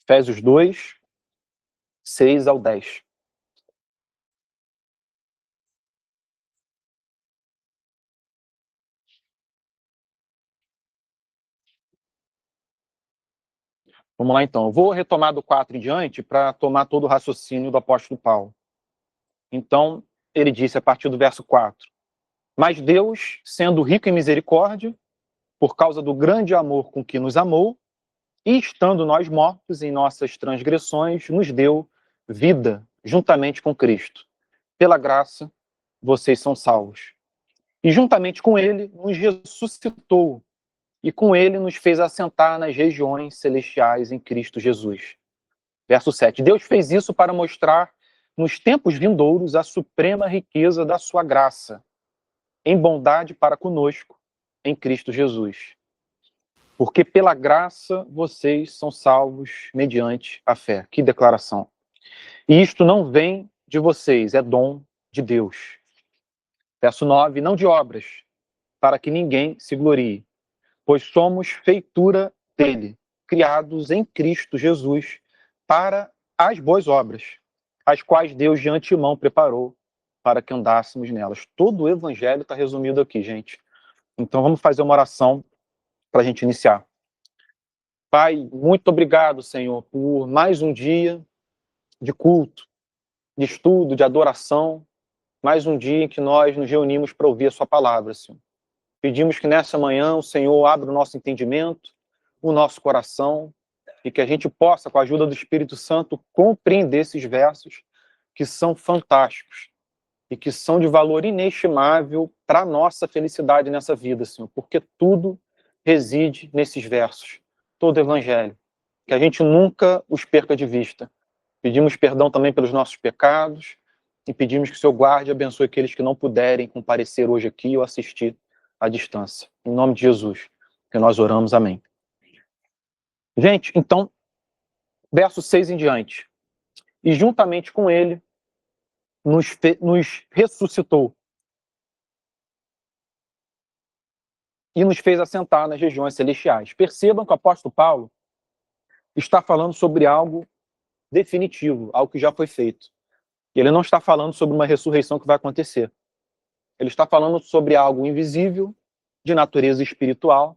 Efésios 2, 6 ao 10. Vamos lá, então. Eu vou retomar do 4 em diante para tomar todo o raciocínio do apóstolo Paulo. Então, ele disse a partir do verso 4: Mas Deus, sendo rico em misericórdia, por causa do grande amor com que nos amou, e estando nós mortos em nossas transgressões, nos deu vida juntamente com Cristo. Pela graça, vocês são salvos. E juntamente com ele, nos ressuscitou, e com ele nos fez assentar nas regiões celestiais em Cristo Jesus. Verso 7. Deus fez isso para mostrar nos tempos vindouros a suprema riqueza da sua graça, em bondade para conosco, em Cristo Jesus. Porque pela graça vocês são salvos mediante a fé. Que declaração! E isto não vem de vocês, é dom de Deus. Verso 9. Não de obras, para que ninguém se glorie, pois somos feitura dele, criados em Cristo Jesus, para as boas obras, as quais Deus de antemão preparou para que andássemos nelas. Todo o evangelho está resumido aqui, gente. Então vamos fazer uma oração para a gente iniciar. Pai, muito obrigado, Senhor, por mais um dia de culto, de estudo, de adoração, mais um dia em que nós nos reunimos para ouvir a sua palavra, Senhor. Pedimos que nessa manhã o Senhor abra o nosso entendimento, o nosso coração, e que a gente possa, com a ajuda do Espírito Santo, compreender esses versos que são fantásticos e que são de valor inestimável para a nossa felicidade nessa vida, Senhor, porque tudo reside nesses versos, todo o Evangelho, que a gente nunca os perca de vista. Pedimos perdão também pelos nossos pecados e pedimos que o Senhor guarde e abençoe aqueles que não puderem comparecer hoje aqui ou assistir à distância. Em nome de Jesus, que nós oramos, amém. Gente, então, verso 6 em diante. E juntamente com ele, nos ressuscitou e nos fez assentar nas regiões celestiais. Percebam que o apóstolo Paulo está falando sobre algo definitivo, algo que já foi feito. Ele não está falando sobre uma ressurreição que vai acontecer. Ele está falando sobre algo invisível, de natureza espiritual,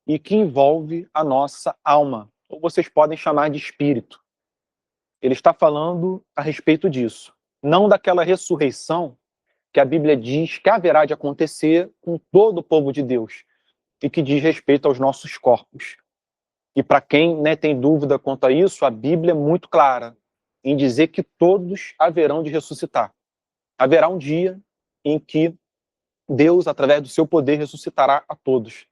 e que envolve a nossa alma, ou vocês podem chamar de espírito. Ele está falando a respeito disso, não daquela ressurreição que a Bíblia diz que haverá de acontecer com todo o povo de Deus, e que diz respeito aos nossos corpos. E para quem tem dúvida quanto a isso, a Bíblia é muito clara em dizer que todos haverão de ressuscitar. Haverá um dia em que Deus, através do seu poder, ressuscitará a todos.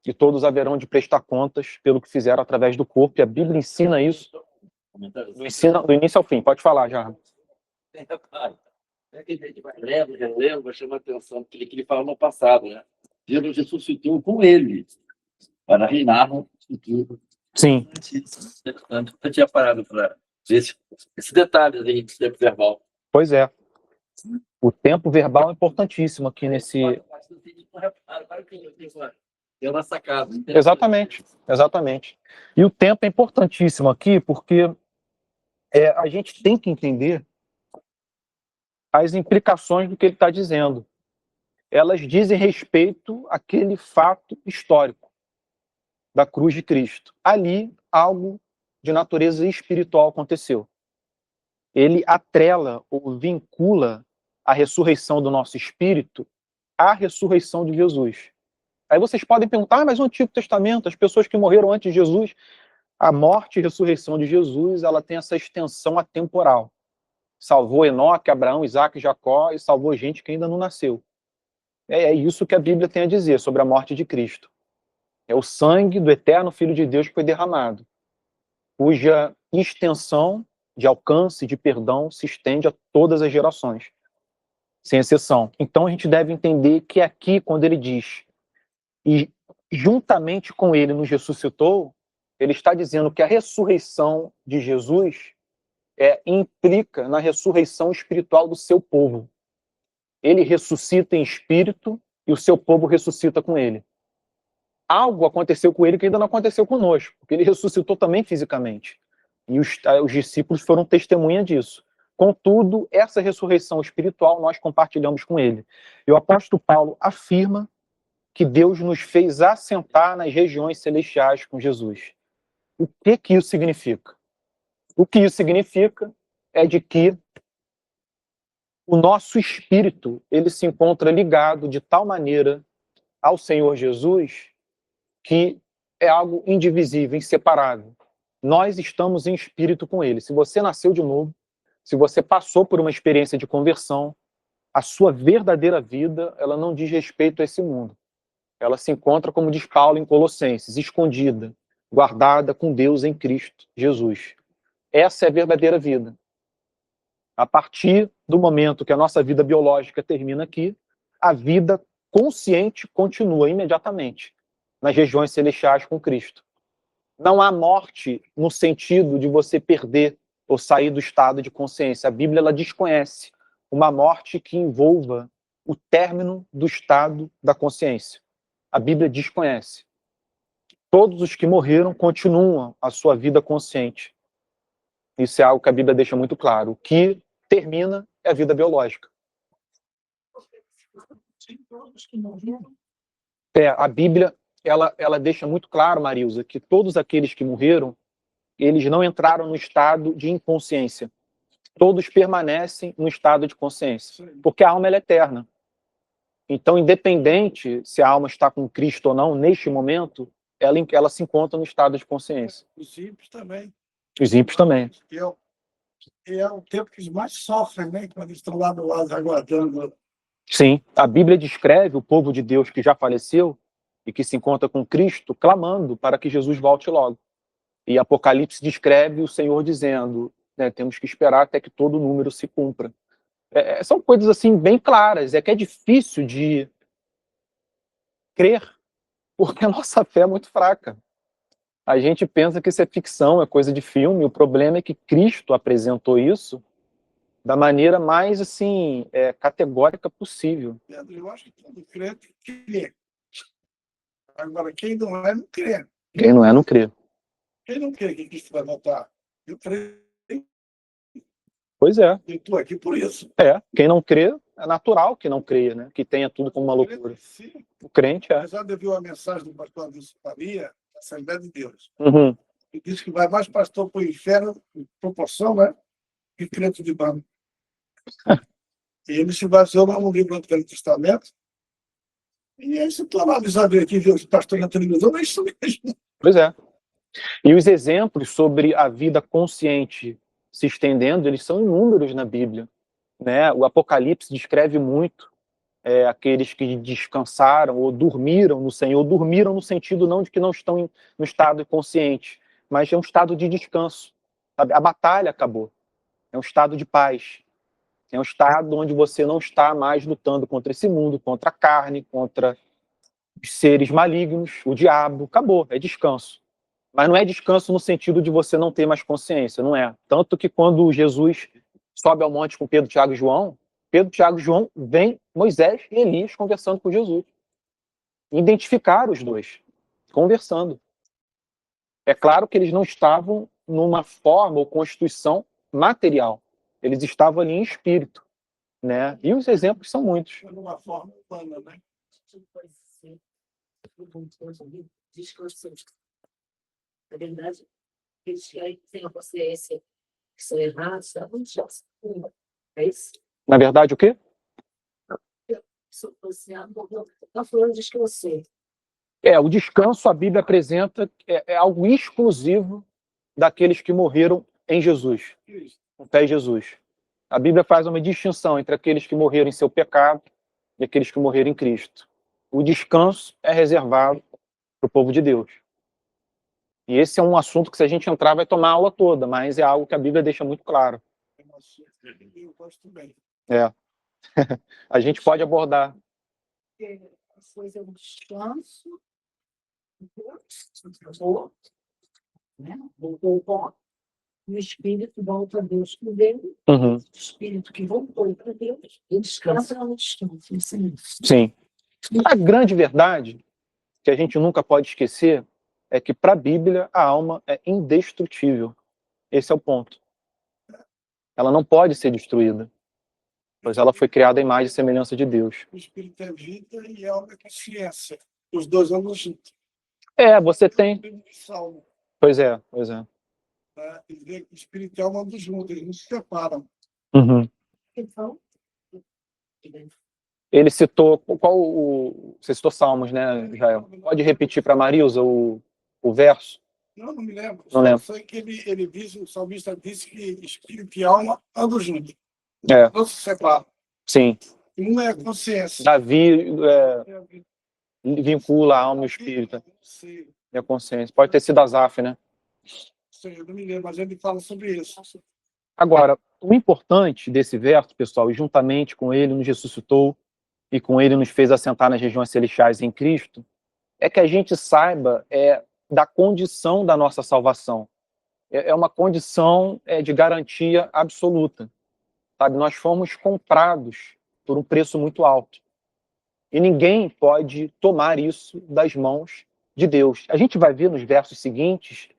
E todos haverão de prestar contas pelo que fizeram através do corpo. E a Bíblia ensina isso. Ensina do início ao fim. Pode falar, já. Lembra, chama a atenção que ele falou no passado, né? Deus ressuscitou com ele para reinar no futuro. Sim. Eu tinha parado para ver esse detalhe aí do tempo verbal. Pois é. O tempo verbal é importantíssimo aqui nesse... É uma sacada. Exatamente, exatamente. E o tempo é importantíssimo aqui porque a gente tem que entender as implicações do que ele está dizendo. Elas dizem respeito àquele fato histórico da cruz de Cristo. Ali, algo de natureza espiritual aconteceu. Ele atrela ou vincula a ressurreição do nosso espírito à ressurreição de Jesus. Aí vocês podem perguntar, mas no Antigo Testamento, as pessoas que morreram antes de Jesus, a morte e ressurreição de Jesus, ela tem essa extensão atemporal. Salvou Enoque, Abraão, Isaac, Jacó e salvou gente que ainda não nasceu. É isso que a Bíblia tem a dizer sobre a morte de Cristo. É o sangue do eterno Filho de Deus que foi derramado, cuja extensão de alcance, de perdão, se estende a todas as gerações, sem exceção. Então a gente deve entender que aqui, quando ele diz, e juntamente com ele nos ressuscitou, ele está dizendo que a ressurreição de Jesus implica na ressurreição espiritual do seu povo. Ele ressuscita em espírito e o seu povo ressuscita com ele. Algo aconteceu com ele que ainda não aconteceu conosco, porque ele ressuscitou também fisicamente. E os discípulos foram testemunha disso. Contudo, essa ressurreição espiritual nós compartilhamos com ele. E o apóstolo Paulo afirma que Deus nos fez assentar nas regiões celestiais com Jesus. O que isso significa? O que isso significa é de que o nosso espírito, ele se encontra ligado de tal maneira ao Senhor Jesus que é algo indivisível, inseparável. Nós estamos em espírito com ele. Se você nasceu de novo, se você passou por uma experiência de conversão, a sua verdadeira vida, ela não diz respeito a esse mundo. Ela se encontra, como diz Paulo em Colossenses, escondida, guardada com Deus em Cristo Jesus. Essa é a verdadeira vida. A partir do momento que a nossa vida biológica termina aqui, a vida consciente continua imediatamente nas regiões celestiais com Cristo. Não há morte no sentido de você perder ou sair do estado de consciência. A Bíblia ela desconhece uma morte que envolva o término do estado da consciência. A Bíblia desconhece. Todos os que morreram continuam a sua vida consciente. Isso é algo que a Bíblia deixa muito claro. O que termina é a vida biológica. A Bíblia ela deixa muito claro, Marilza, que todos aqueles que morreram, eles não entraram no estado de inconsciência. Todos permanecem no estado de consciência, porque a alma ela é eterna. Então, independente se a alma está com Cristo ou não, neste momento, ela se encontra no estado de consciência. Os ímpios também. Os ímpios também. E é o tempo que eles mais sofrem, né? Quando eles estão lá do lado aguardando. Sim, a Bíblia descreve o povo de Deus que já faleceu e que se encontra com Cristo, clamando para que Jesus volte logo. E Apocalipse descreve o Senhor dizendo, né, temos que esperar até que todo o número se cumpra. São coisas assim bem claras, é que é difícil de crer, porque a nossa fé é muito fraca. A gente pensa que isso é ficção, é coisa de filme, o problema é que Cristo apresentou isso da maneira mais assim, categórica possível. Pedro, eu acho que todo crente crê. Agora, quem não é, não crê. Quem não é, não crê. Quem não crê que Cristo vai voltar? Eu creio. Pois é. Eu estou aqui por isso. Quem não crê, é natural que não creia, né? Que tenha tudo como uma loucura. Sim. O crente é. Eu já ouvi uma mensagem do pastor Wilson Faria, da Assembleia de Deus. Uhum. Ele disse que vai mais pastor para o inferno, em proporção, né? Que crente de bando. E ele se baseou lá no livro do Antigo Testamento. E aí, se tu analisar bem aqui, ver os pastores na televisão, é isso mesmo. Pois é. E os exemplos sobre a vida consciente se estendendo, eles são inúmeros na Bíblia, né? O Apocalipse descreve muito aqueles que descansaram ou dormiram no Senhor. Dormiram no sentido não de que não estão no estado consciente, mas é um estado de descanso. Sabe? A batalha acabou. É um estado de paz. É um estado onde você não está mais lutando contra esse mundo, contra a carne, contra os seres malignos, o diabo. Acabou, é descanso. Mas não é descanso no sentido de você não ter mais consciência, não é. Tanto que quando Jesus sobe ao monte com Pedro, Tiago e João, Pedro, Tiago e João vem Moisés e Elias conversando com Jesus. Identificaram os dois, conversando. É claro que eles não estavam numa forma ou constituição material. Eles estavam ali em espírito, né? E os exemplos são muitos. De uma forma humana, né? Na verdade, eles têm a consciência que são errados, tá? É isso? Na verdade, o quê? Está falando de descanso. O descanso, a Bíblia apresenta, é algo exclusivo daqueles que morreram em Jesus, com fé em Jesus. A Bíblia faz uma distinção entre aqueles que morreram em seu pecado e aqueles que morreram em Cristo. O descanso é reservado para o povo de Deus. E esse é um assunto que, se a gente entrar, vai tomar a aula toda, mas é algo que a Bíblia deixa muito claro. Eu gosto bem. A gente pode abordar. Depois é um descanso, né? Voltou o pó, e o espírito volta a Deus com Deus. Uhum. O espírito que voltou para Deus, ele descansa no descanso. Sim. A grande verdade, que a gente nunca pode esquecer, é que para a Bíblia a alma é indestrutível. Esse é o ponto. Ela não pode ser destruída, pois ela foi criada à imagem e semelhança de Deus. O espírito é vida e a alma é consciência. Os dois andam juntos. Você tem... Salmo, Pois é, pois é. né? E vê que o espírito e a alma andam juntos, eles não se separam. Uhum. Então, Ele citou... Você citou Salmos, né, Jael? Pode repetir para a Marilza o verso? Não me lembro. Não lembro. Só sei que ele disse, o salmista disse que espírito e alma andam juntos. É, Não se separam. sim. Um é a consciência. Davi É a vida. vincula a alma e o espírito, Não sei, e a consciência. Pode ter sido Asaf, né? eu não me lembro, mas ele fala sobre isso. Agora, o importante desse verso, pessoal, e juntamente com ele nos ressuscitou e com ele nos fez assentar nas regiões celestiais em Cristo, é que a gente saiba da condição da nossa salvação. É uma condição de garantia absoluta. Sabe? Nós fomos comprados por um preço muito alto. E ninguém pode tomar isso das mãos de Deus. A gente vai ver nos versos seguintes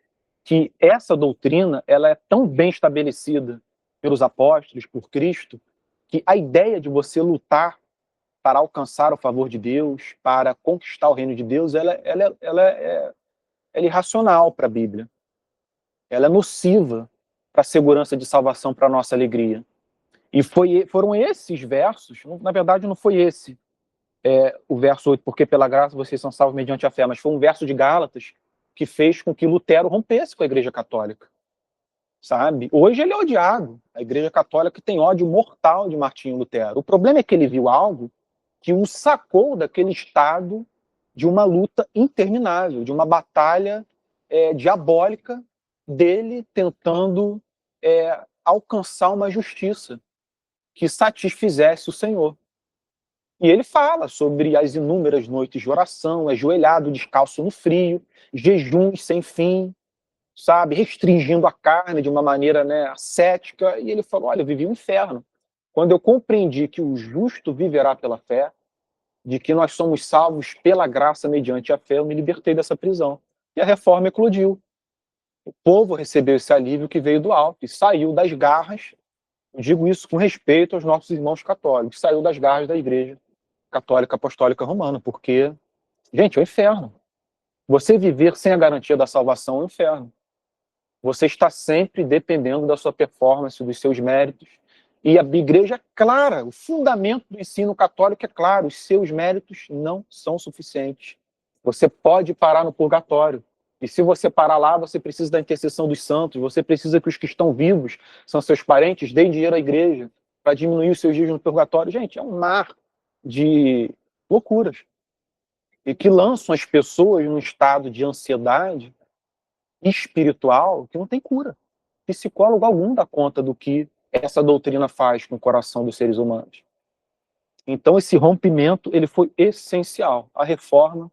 que essa doutrina ela é tão bem estabelecida pelos apóstolos, por Cristo, que a ideia de você lutar para alcançar o favor de Deus, para conquistar o reino de Deus, ela é irracional para a Bíblia. Ela é nociva para a segurança de salvação, para a nossa alegria. E foram esses versos, na verdade não foi esse, o verso 8, porque pela graça vocês são salvos mediante a fé, mas foi um verso de Gálatas que fez com que Lutero rompesse com a Igreja Católica. Sabe? Hoje ele é odiado. A Igreja Católica tem ódio mortal de Martinho Lutero. O problema é que ele viu algo que o sacou daquele estado de uma luta interminável, de uma batalha diabólica dele tentando alcançar uma justiça que satisfizesse o Senhor. E ele fala sobre as inúmeras noites de oração, ajoelhado, descalço no frio, jejuns sem fim, sabe, restringindo a carne de uma maneira ascética, e ele falou, olha, eu vivi um inferno. Quando eu compreendi que o justo viverá pela fé, de que nós somos salvos pela graça mediante a fé, eu me libertei dessa prisão. E a reforma eclodiu. O povo recebeu esse alívio que veio do alto e saiu das garras, eu digo isso com respeito aos nossos irmãos católicos, saiu das garras da Igreja Católica Apostólica Romana, porque, gente, é o inferno. Você viver sem a garantia da salvação é o inferno. Você está sempre dependendo da sua performance, dos seus méritos. E a Igreja é clara, o fundamento do ensino católico é claro, os seus méritos não são suficientes. Você pode parar no purgatório. E se você parar lá, você precisa da intercessão dos santos, você precisa que os que estão vivos, são seus parentes, deem dinheiro à Igreja para diminuir os seus dias no purgatório. Gente, é um mar de loucuras. E que lançam as pessoas num estado de ansiedade espiritual que não tem cura. Psicólogo algum dá conta do que essa doutrina faz com o coração dos seres humanos. Então esse rompimento ele foi essencial. A reforma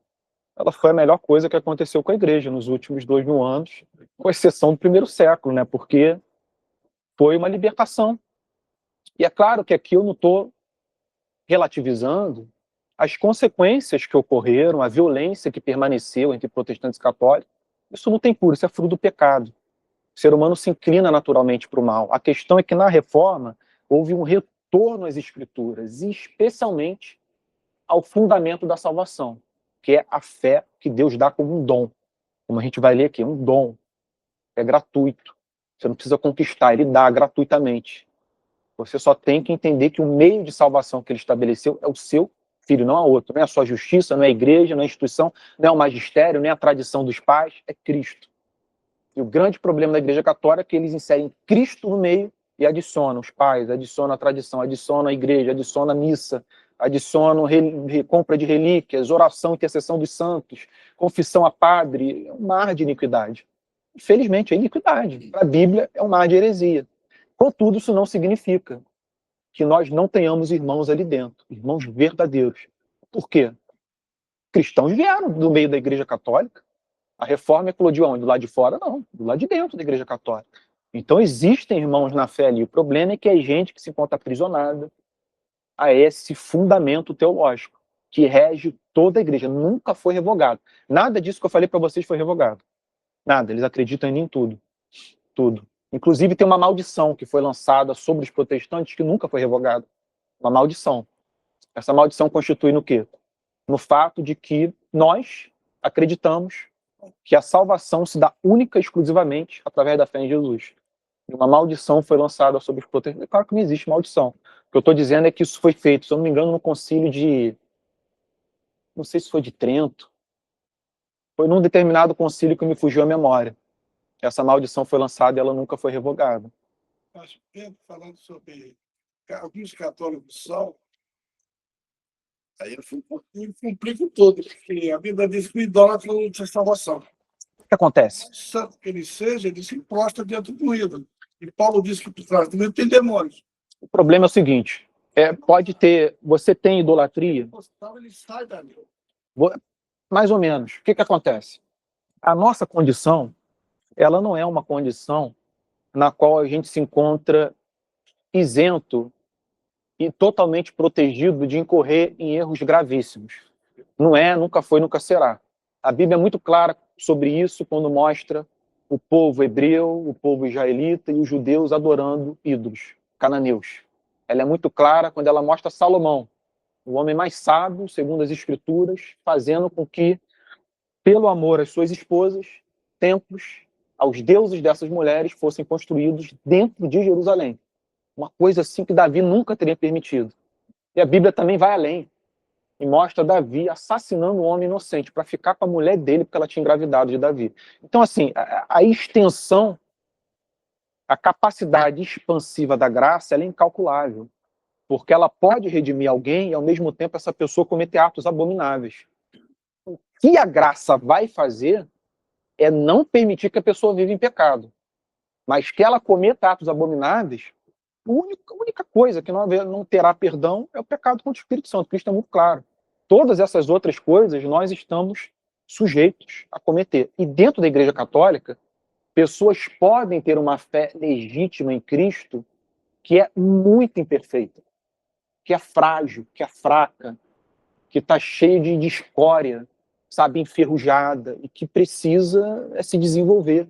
ela foi a melhor coisa que aconteceu com a igreja nos últimos 2000 anos, com exceção do primeiro século, né? Porque foi uma libertação. E é claro que aqui eu não estou relativizando as consequências que ocorreram, a violência que permaneceu entre protestantes e católicos. Isso não tem cura, isso é fruto do pecado. O ser humano se inclina naturalmente para o mal. A questão é que na reforma houve um retorno às escrituras, e especialmente ao fundamento da salvação, que é a fé que Deus dá como um dom. Como a gente vai ler aqui, um dom. É gratuito. Você não precisa conquistar, ele dá gratuitamente. Você só tem que entender que o meio de salvação que ele estabeleceu é o seu filho, não é outro. Não é a sua justiça, não é a igreja, não é a instituição, não é o magistério, não é a tradição dos pais, é Cristo. E o grande problema da Igreja Católica é que eles inserem Cristo no meio e adicionam os pais, adicionam a tradição, adicionam a igreja, adicionam a missa, adicionam compra de relíquias, oração, intercessão dos santos, confissão a padre. É um mar de iniquidade. Infelizmente, é iniquidade. Para a Bíblia, é um mar de heresia. Contudo, isso não significa que nós não tenhamos irmãos ali dentro, irmãos verdadeiros. Por quê? Cristãos vieram do meio da Igreja Católica. A reforma eclodiu aonde? Do lado de fora? Não, do lado de dentro da Igreja Católica. Então existem irmãos na fé ali. O problema é que é gente que se encontra aprisionada a esse fundamento teológico que rege toda a igreja. Nunca foi revogado. Nada disso que eu falei para vocês foi revogado. Nada. Eles acreditam ainda em tudo. Tudo. Inclusive, tem uma maldição que foi lançada sobre os protestantes que nunca foi revogada. Uma maldição. Essa maldição constitui no quê? No fato de que nós acreditamos que a salvação se dá única e exclusivamente através da fé em Jesus. E uma maldição foi lançada sobre os protestantes. Claro que não existe maldição. O que eu estou dizendo é que isso foi feito, se eu não me engano, no concílio de... Não sei se foi de Trento. Foi num determinado concílio que me fugiu a memória. Essa maldição foi lançada e ela nunca foi revogada. Mas Pedro falando sobre alguns católicos são, aí eu fui cumprir com tudo, porque a Bíblia diz que o idólatra não tem salvação. O que acontece? Santo que ele seja, ele se prostra dentro do ídolo. E Paulo diz que por trás do ídolo tem demônios. O problema é o seguinte, pode ter, você tem idolatria, Ele sai dali. mais ou menos. O que acontece? A nossa condição, ela não é uma condição na qual a gente se encontra isento e totalmente protegido de incorrer em erros gravíssimos. Não é, nunca foi, nunca será. A Bíblia é muito clara sobre isso quando mostra o povo hebreu, o povo israelita e os judeus adorando ídolos, cananeus. Ela é muito clara quando ela mostra Salomão, o homem mais sábio, segundo as Escrituras, fazendo com que, pelo amor às suas esposas, templos aos deuses dessas mulheres fossem construídos dentro de Jerusalém. Uma coisa assim que Davi nunca teria permitido. E a Bíblia também vai além e mostra Davi assassinando um homem inocente para ficar com a mulher dele porque ela tinha engravidado de Davi. Então, assim, a extensão, a capacidade expansiva da graça, ela é incalculável, porque ela pode redimir alguém e, ao mesmo tempo, essa pessoa cometer atos abomináveis. O que a graça vai fazer é não permitir que a pessoa viva em pecado, mas que ela cometa atos abomináveis. A única coisa que não terá perdão é o pecado contra o Espírito Santo. Cristo é muito claro. Todas essas outras coisas nós estamos sujeitos a cometer. E dentro da Igreja Católica, pessoas podem ter uma fé legítima em Cristo que é muito imperfeita, que é frágil, que é fraca, que está cheia de escória, sabe, enferrujada, e que precisa se desenvolver,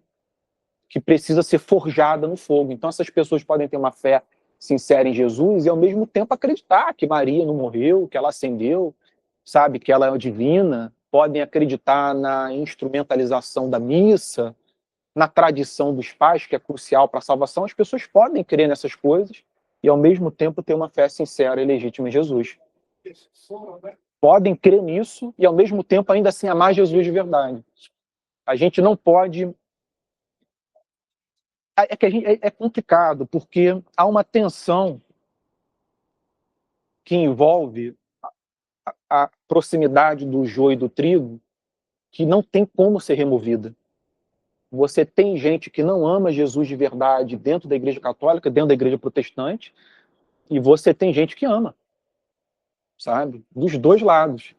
que precisa ser forjada no fogo. Então essas pessoas podem ter uma fé sincera em Jesus e ao mesmo tempo acreditar que Maria não morreu, que ela ascendeu, sabe, que ela é divina, podem acreditar na instrumentalização da missa, na tradição dos pais, que é crucial para a salvação. As pessoas podem crer nessas coisas e ao mesmo tempo ter uma fé sincera e legítima em Jesus. Podem crer nisso e ao mesmo tempo ainda assim amar Jesus de verdade. A gente não pode... É complicado, porque há uma tensão que envolve a proximidade do joio e do trigo que não tem como ser removida. Você tem gente que não ama Jesus de verdade dentro da Igreja Católica, dentro da Igreja Protestante, e você tem gente que ama, sabe? Dos dois lados.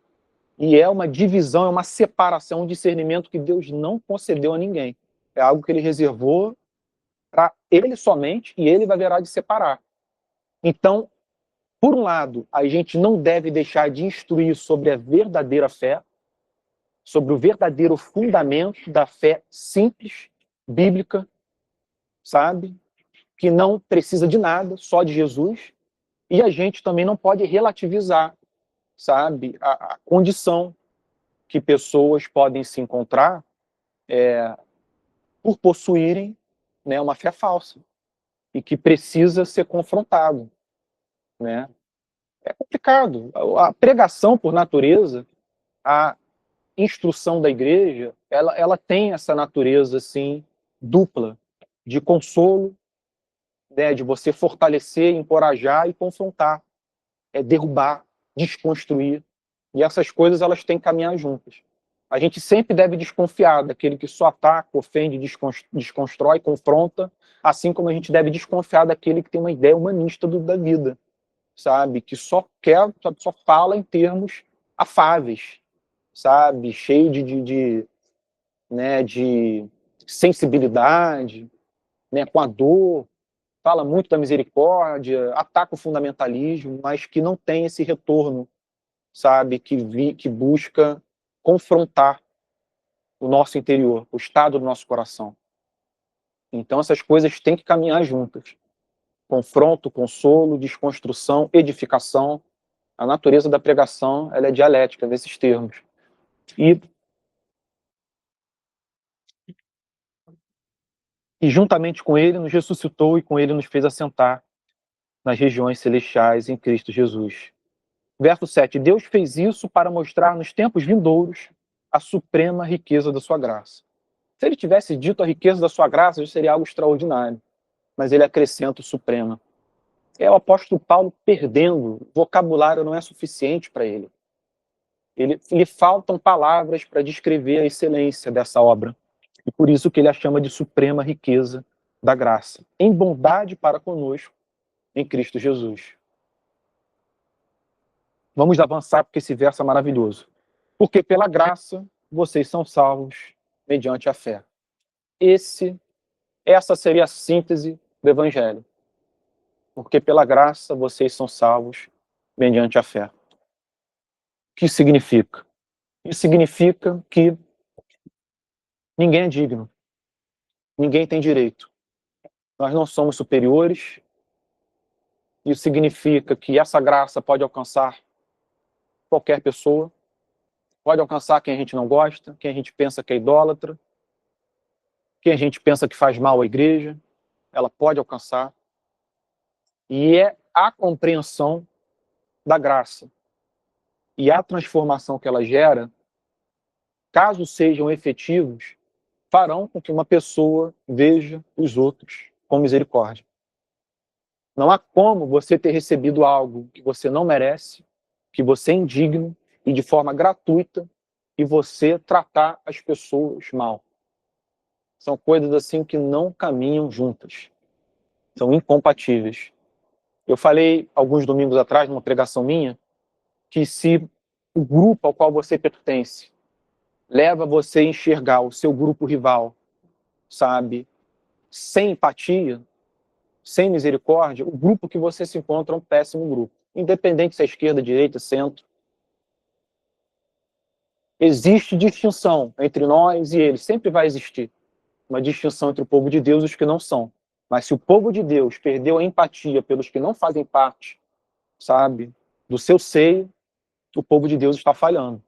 E é uma divisão, é uma separação, um discernimento que Deus não concedeu a ninguém. É algo que ele reservou para ele somente, e ele vai haverá de separar. Então, por um lado, a gente não deve deixar de instruir sobre a verdadeira fé, sobre o verdadeiro fundamento da fé simples, bíblica, sabe? Que não precisa de nada, só de Jesus. E a gente também não pode relativizar, sabe, a condição que pessoas podem se encontrar por possuírem, né, uma fé falsa e que precisa ser confrontado, né? É complicado. A pregação, por natureza, a instrução da igreja, ela tem essa natureza assim dupla, de consolo, né, de você fortalecer, encorajar e confrontar, derrubar, desconstruir. E essas coisas elas têm que caminhar juntas. A gente sempre deve desconfiar daquele que só ataca, ofende, desconstrói, confronta, assim como a gente deve desconfiar daquele que tem uma ideia humanista da vida, sabe? Que só fala em termos afáveis, sabe? Cheio né, de sensibilidade, né, com a dor, fala muito da misericórdia, ataca o fundamentalismo, mas que não tem esse retorno, sabe? Que busca confrontar o nosso interior, o estado do nosso coração. Então essas coisas têm que caminhar juntas. Confronto, consolo, desconstrução, edificação. A natureza da pregação, ela é dialética nesses termos. E juntamente com ele nos ressuscitou e com ele nos fez assentar nas regiões celestiais em Cristo Jesus. Verso 7. Deus fez isso para mostrar nos tempos vindouros a suprema riqueza da sua graça. Se ele tivesse dito a riqueza da sua graça, já seria algo extraordinário. Mas ele acrescenta o suprema. É o apóstolo Paulo perdendo. O vocabulário não é suficiente para ele. Lhe faltam palavras para descrever a excelência dessa obra. E por isso que ele a chama de suprema riqueza da graça, em bondade para conosco, em Cristo Jesus. Vamos avançar porque esse verso é maravilhoso. Porque pela graça vocês são salvos mediante a fé. Essa seria a síntese do Evangelho. Porque pela graça vocês são salvos mediante a fé. O que isso significa? Isso significa que ninguém é digno. Ninguém tem direito. Nós não somos superiores. Isso significa que essa graça pode alcançar qualquer pessoa, pode alcançar quem a gente não gosta, quem a gente pensa que é idólatra, quem a gente pensa que faz mal à igreja, ela pode alcançar. E é a compreensão da graça e a transformação que ela gera, caso sejam efetivos, farão com que uma pessoa veja os outros com misericórdia. Não há como você ter recebido algo que você não merece, que você é indigno, e de forma gratuita, e você tratar as pessoas mal. São coisas assim que não caminham juntas. São incompatíveis. Eu falei alguns domingos atrás, numa pregação minha, que se o grupo ao qual você pertence leva você a enxergar o seu grupo rival, sabe, sem empatia, sem misericórdia, o grupo que você se encontra é um péssimo grupo. Independente se é esquerda, direita, centro. Existe distinção entre nós e eles, sempre vai existir uma distinção entre o povo de Deus e os que não são. Mas se o povo de Deus perdeu a empatia pelos que não fazem parte, sabe, do seu seio, o povo de Deus está falhando.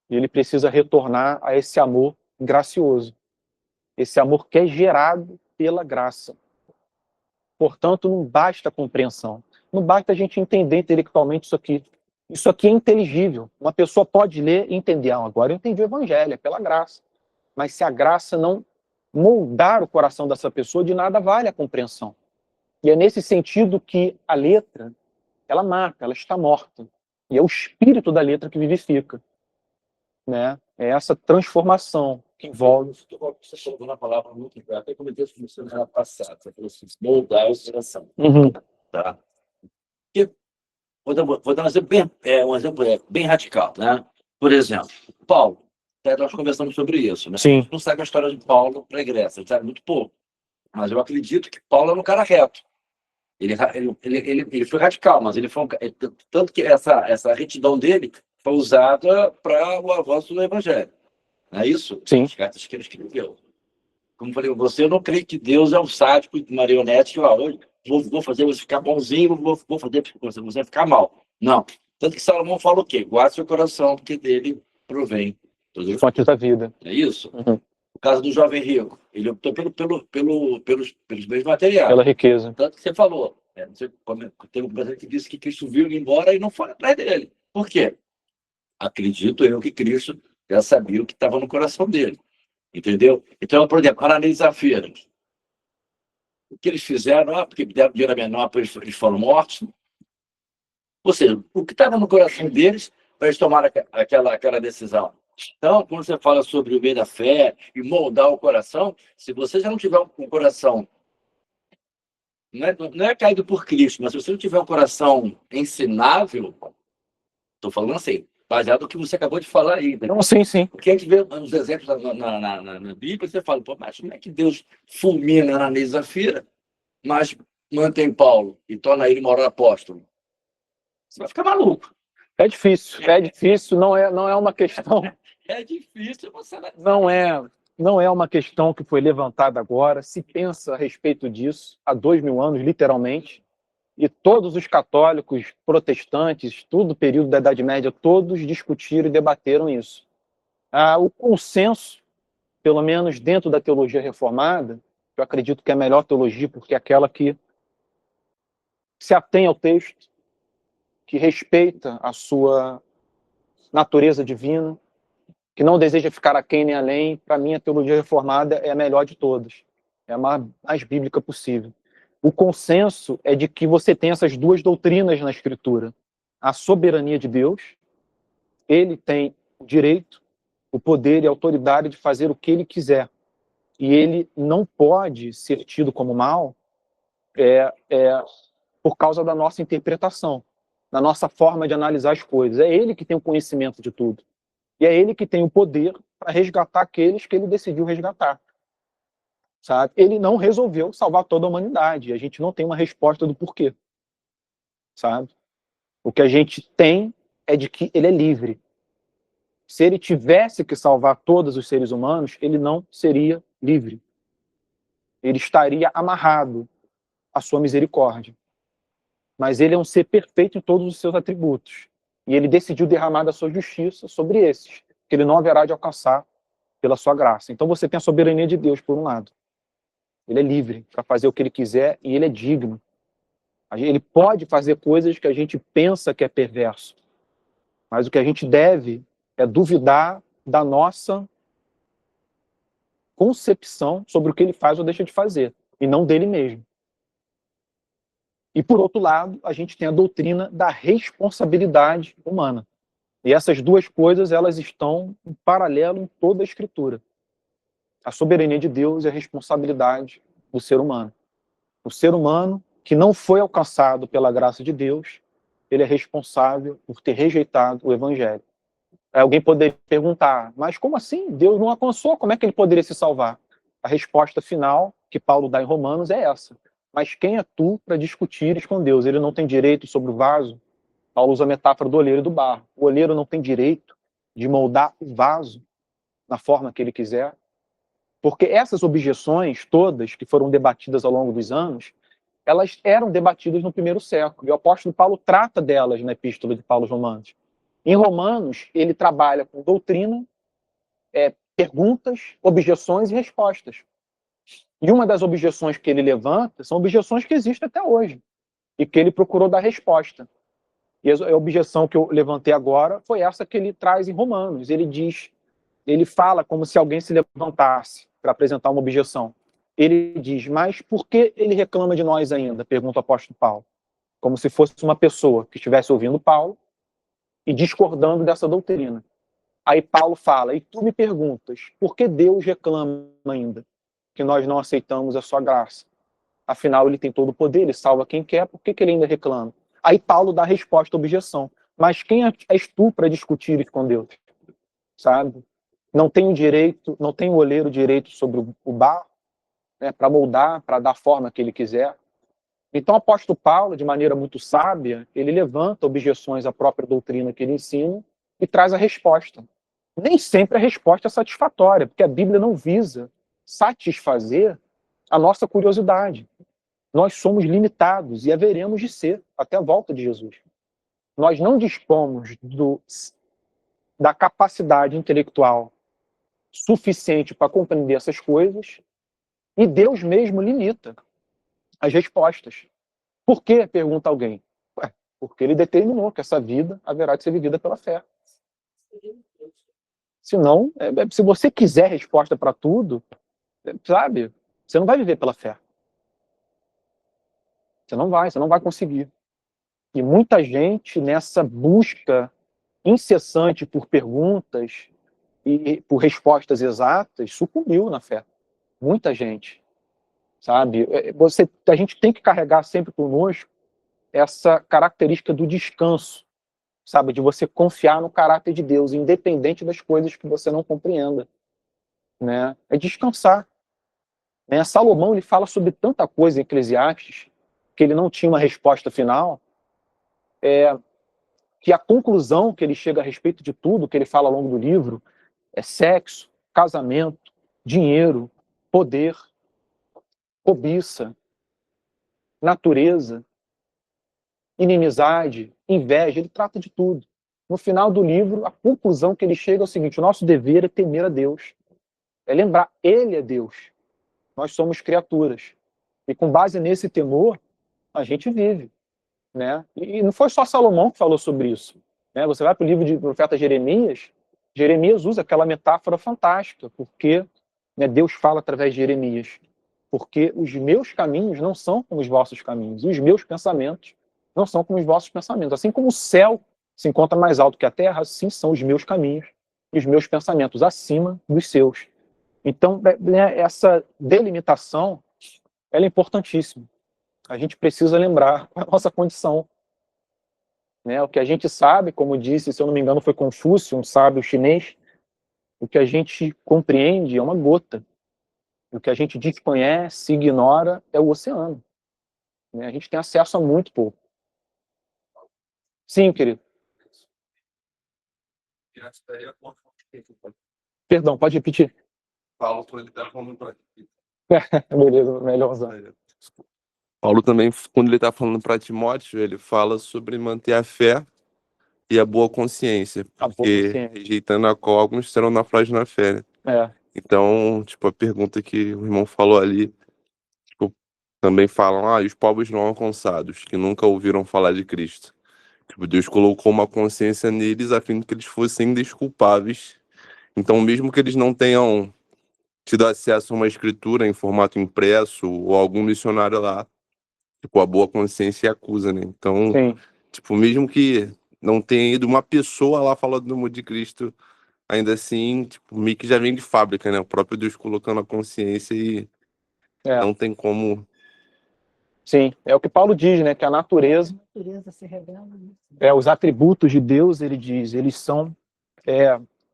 E ele precisa retornar a esse amor gracioso. Esse amor que é gerado pela graça. Portanto, não basta a compreensão. Não basta a gente entender intelectualmente isso aqui. Isso aqui é inteligível. Uma pessoa pode ler e entender. Agora eu entendi o evangelho, é pela graça. Mas se a graça não moldar o coração dessa pessoa, de nada vale a compreensão. E é nesse sentido que a letra, ela mata, ela está morta. E é o espírito da letra que vivifica. Né? É essa transformação que envolve. Você falou na palavra muito importante. Até comentei isso com você na semana passada. Você falou assim, moldar a geração. Tá? Vou dar um exemplo bem radical. Né? Por exemplo, Paulo. Até nós conversamos sobre isso. Né? Sim. A gente não sabe a história de Paulo para a Grécia, a gente sabe muito pouco. Mas eu acredito que Paulo era um cara reto. Ele foi radical, mas ele foi tanto que essa retidão dele foi usada para o avanço do Evangelho. Não é isso? Sim. As cartas que ele escreveu. Como eu falei, eu não creio que Deus é um sádico de marionete que hoje vou fazer você ficar bonzinho, vou fazer você ficar mal. Não. Tanto que Salomão fala o quê? Guarde seu coração, porque dele provém. Fonte da vida. É isso? O caso do jovem rico, ele optou pelos bens materiais. Pela riqueza. Tanto que você falou. Tem um brasileiro que disse que Cristo viu ele embora e não foi atrás dele. Por quê? Acredito eu que Cristo já sabia o que estava no coração dele. Entendeu? Então, por exemplo, Ananias e Safira. O que eles fizeram, porque deram dinheiro menor, eles foram mortos. Ou seja, o que estava no coração deles para eles tomarem aquela decisão. Então, quando você fala sobre o bem da fé e moldar o coração, se você já não tiver um coração, não é caído por Cristo, mas se você não tiver um coração ensinável, estou falando assim, baseado no que você acabou de falar aí. Né? Não, sim. Porque a gente vê os exemplos na Bíblia, você fala, pô, mas como é que Deus fulmina Ananias e Safira, mas mantém Paulo e torna ele maior apóstolo? Você vai ficar maluco. É difícil, não é uma questão. É difícil você... Não é não é uma questão que foi levantada agora, se pensa a respeito disso há 2000 anos, literalmente, e todos os católicos, protestantes, todo o período da Idade Média, todos discutiram e debateram isso. O consenso, pelo menos dentro da teologia reformada, eu acredito que é a melhor teologia, porque é aquela que se atém ao texto, que respeita a sua natureza divina, que não deseja ficar aquém nem além. Para mim, a teologia reformada é a melhor de todas, é a mais bíblica possível. O consenso é de que você tem essas duas doutrinas na Escritura. A soberania de Deus, ele tem o direito, o poder e a autoridade de fazer o que ele quiser. E ele não pode ser tido como mal por causa da nossa interpretação, da nossa forma de analisar as coisas. É ele que tem o conhecimento de tudo. E é ele que tem o poder para resgatar aqueles que ele decidiu resgatar. Sabe? Ele não resolveu salvar toda a humanidade. A gente não tem uma resposta do porquê. Sabe? O que a gente tem é de que ele é livre. Se ele tivesse que salvar todos os seres humanos, ele não seria livre. Ele estaria amarrado à sua misericórdia. Mas ele é um ser perfeito em todos os seus atributos. E ele decidiu derramar da sua justiça sobre esses, que ele não haverá de alcançar pela sua graça. Então você tem a soberania de Deus, por um lado. Ele é livre para fazer o que ele quiser e ele é digno. Ele pode fazer coisas que a gente pensa que é perverso. Mas o que a gente deve é duvidar da nossa concepção sobre o que ele faz ou deixa de fazer, e não dele mesmo. E, por outro lado, a gente tem a doutrina da responsabilidade humana. E essas duas coisas, elas estão em paralelo em toda a Escritura. A soberania de Deus e a responsabilidade do ser humano. O ser humano que não foi alcançado pela graça de Deus, ele é responsável por ter rejeitado o Evangelho. Aí alguém poderia perguntar, mas como assim? Deus não alcançou, como é que ele poderia se salvar? A resposta final que Paulo dá em Romanos é essa. Mas quem é tu para discutires com Deus? Ele não tem direito sobre o vaso? Paulo usa a metáfora do olheiro e do barro. O olheiro não tem direito de moldar o vaso na forma que ele quiser. Porque essas objeções todas que foram debatidas ao longo dos anos, elas eram debatidas no primeiro século. E o apóstolo Paulo trata delas na epístola de Paulo aos Romanos. Em Romanos, ele trabalha com doutrina, perguntas, objeções e respostas. E uma das objeções que ele levanta são objeções que existem até hoje e que ele procurou dar resposta. E a objeção que eu levantei agora foi essa que ele traz em Romanos. Ele fala como se alguém se levantasse para apresentar uma objeção. Ele diz, mas por que ele reclama de nós ainda? Pergunta o apóstolo Paulo. Como se fosse uma pessoa que estivesse ouvindo Paulo e discordando dessa doutrina. Aí Paulo fala, e tu me perguntas, por que Deus reclama ainda que nós não aceitamos a sua graça? Afinal, ele tem todo o poder, ele salva quem quer, por que ele ainda reclama? Aí Paulo dá a resposta à objeção. Mas quem és tu para discutir isso com Deus? Sabe? Não tem o direito, não tem o olheiro direito sobre o barro, né, para moldar, para dar a forma que ele quiser. Então o apóstolo Paulo, de maneira muito sábia, ele levanta objeções à própria doutrina que ele ensina e traz a resposta. Nem sempre a resposta é satisfatória, porque a Bíblia não visa satisfazer a nossa curiosidade. Nós somos limitados e haveremos de ser até a volta de Jesus. Nós não dispomos da capacidade intelectual suficiente para compreender essas coisas e Deus mesmo limita as respostas. Por quê? Pergunta alguém. Porque ele determinou que essa vida haverá de ser vivida pela fé. Senão, se você quiser resposta para tudo, sabe, você não vai viver pela fé. Você não vai conseguir. E muita gente nessa busca incessante por perguntas e por respostas exatas sucumbiu na fé. Muita gente, sabe? A gente tem que carregar sempre conosco essa característica do descanso, sabe? De você confiar no caráter de Deus, independente das coisas que você não compreenda, né? É descansar. Né? Salomão, ele fala sobre tanta coisa em Eclesiastes que ele não tinha uma resposta final, que a conclusão que ele chega a respeito de tudo que ele fala ao longo do livro é sexo, casamento, dinheiro, poder, cobiça, natureza, inimizade, inveja, ele trata de tudo. No final do livro, a conclusão que ele chega é o seguinte: o nosso dever é temer a Deus, é lembrar, ele é Deus, nós somos criaturas. E com base nesse temor, a gente vive, né? E não foi só Salomão que falou sobre isso, né? Você vai para o livro de profeta Jeremias, Jeremias usa aquela metáfora fantástica, porque, né, Deus fala através de Jeremias, porque os meus caminhos não são como os vossos caminhos, e os meus pensamentos não são como os vossos pensamentos. Assim como o céu se encontra mais alto que a terra, assim são os meus caminhos e os meus pensamentos acima dos seus. Então, né, essa delimitação, ela é importantíssima. A gente precisa lembrar a nossa condição, né? O que a gente sabe, como disse, se eu não me engano, foi Confúcio, um sábio chinês, o que a gente compreende é uma gota. O que a gente desconhece, ignora, é o oceano, né? A gente tem acesso a muito pouco. Sim, querido. Perdão, pode repetir. Paulo, quando ele está falando para Beleza, melhor usar. Paulo também, quando ele está falando para Timóteo, ele fala sobre manter a fé e a boa consciência, A boa porque consciência. rejeitando a qual alguns serão naufrágios na fé, né? É, Então, tipo, a pergunta que o irmão falou ali, tipo, também falam, e os povos não alcançados, que nunca ouviram falar de Cristo. Tipo, Deus colocou uma consciência neles a fim de que eles fossem desculpáveis. Então, mesmo que eles não tenham tido acesso a uma escritura em formato impresso ou algum missionário lá, tipo, a boa consciência acusa, né? Então, sim. tipo, mesmo que não tenha ido uma pessoa lá falando do amor de Cristo, ainda assim, tipo, meio que já vem de fábrica, né? O próprio Deus colocando a consciência e É, não tem como... sim. É o que Paulo diz, né? Que a natureza, A natureza se revela. os atributos de Deus, ele diz, eles são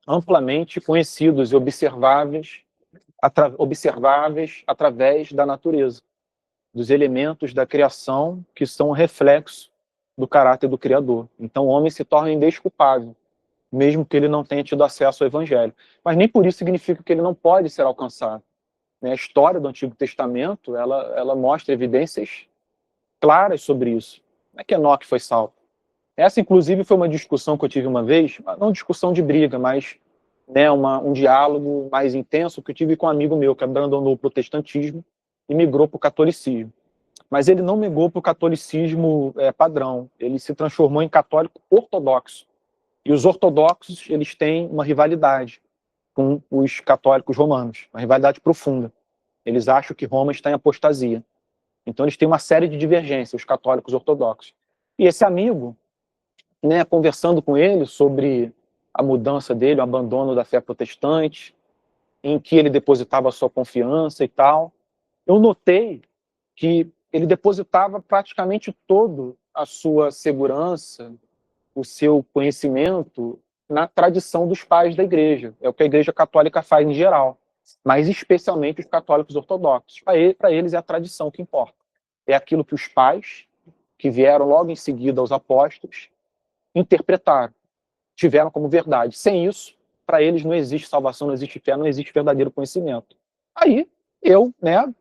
amplamente conhecidos e observáveis através da natureza, dos elementos da criação que são reflexo do caráter do Criador. Então o homem se torna indesculpável, mesmo que ele não tenha tido acesso ao Evangelho. Mas nem por isso significa que ele não pode ser alcançado, né? A história do Antigo Testamento, ela mostra evidências claras sobre isso. Não é que Enoque foi salvo. Essa, inclusive, foi uma discussão que eu tive uma vez, não discussão de briga, mas, né, um diálogo mais intenso que eu tive com um amigo meu que abandonou o protestantismo e migrou para o catolicismo. Mas ele não migrou para o catolicismo padrão, ele se transformou em católico ortodoxo. E os ortodoxos, eles têm uma rivalidade com os católicos romanos, uma rivalidade profunda. Eles acham que Roma está em apostasia. Então eles têm uma série de divergências, os católicos ortodoxos. E esse amigo, né, conversando com ele sobre a mudança dele, o abandono da fé protestante, em que ele depositava a sua confiança e tal, eu notei que ele depositava praticamente toda a sua segurança, o seu conhecimento na tradição dos pais da igreja. É o que a igreja católica faz em geral, mas especialmente os católicos ortodoxos. Para eles é a tradição que importa. É aquilo que os pais, que vieram logo em seguida aos apóstolos, interpretaram, tiveram como verdade. Sem isso, para eles não existe salvação, não existe fé, não existe verdadeiro conhecimento. Aí, eu, né,